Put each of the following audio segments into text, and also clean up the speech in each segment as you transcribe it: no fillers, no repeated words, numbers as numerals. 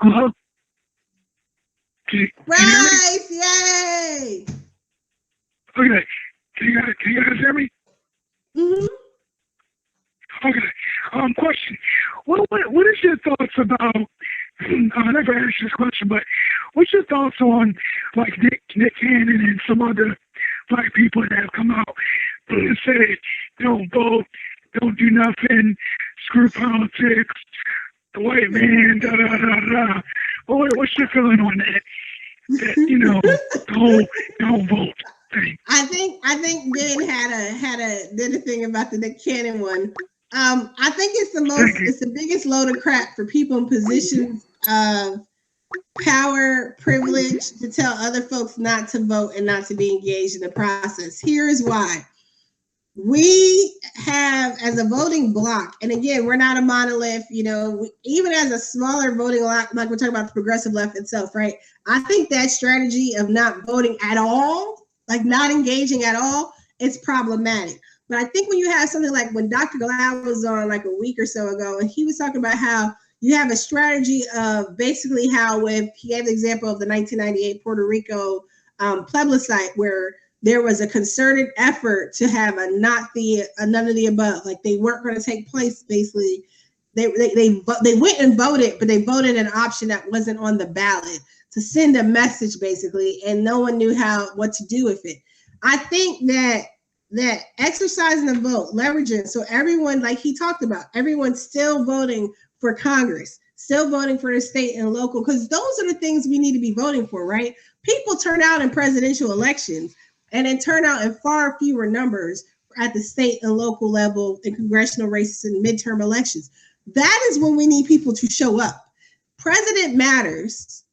Uh-huh. Bryce, yay! Okay. Can you guys hear me? Mm-hmm. Okay. Question. What is your thoughts about? I never asked this question, but what's your thoughts on like Nick Cannon and some other black people that have come out and said, don't vote, don't do nothing, screw politics, the white man, da da da da. What's your feeling on that? The whole don't vote thing. I think Ben did a thing about the Nick Cannon one. I think it's the biggest load of crap for people in positions of power, privilege to tell other folks not to vote and not to be engaged in the process. Here is why. We have, as a voting bloc, and again, we're not a monolith, even as a smaller voting bloc, like we're talking about the progressive left itself, right? I think that strategy of not voting at all, like not engaging at all, it's problematic. But I think when you have something like when Dr. Glau was on like a week or so ago, and he was talking about how you have a strategy of basically how he gave the example of the 1998 Puerto Rico plebiscite where there was a concerted effort to have none of the above. Like they weren't going to take place. Basically, they went and voted, but they voted an option that wasn't on the ballot to send a message, basically, and no one knew what to do with it. I think that exercising the vote, leveraging, so everyone, like he talked about, everyone's still voting for Congress, still voting for the state and local, because those are the things we need to be voting for, right? People turn out in presidential elections and then turn out in far fewer numbers at the state and local level in congressional races and midterm elections. That is when we need people to show up. President matters,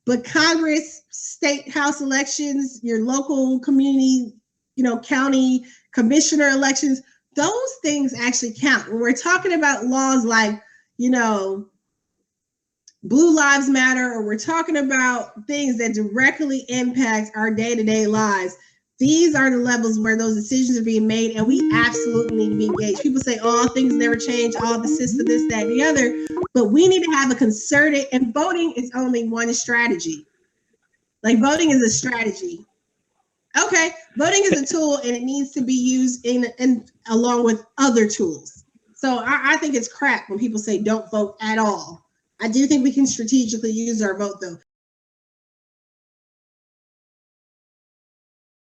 but Congress, state house elections, your local community, county commissioner elections, those things actually count. When we're talking about laws like, Blue Lives Matter, or we're talking about things that directly impact our day-to-day lives, these are the levels where those decisions are being made, and we absolutely need to be engaged. People say, things never change, the system, this, that, and the other, but we need to have a concerted, and voting is only one strategy. Like voting is a strategy. Okay, voting is a tool, and it needs to be used in along with other tools. So I think it's crap when people say don't vote at all. I do think we can strategically use our vote, though.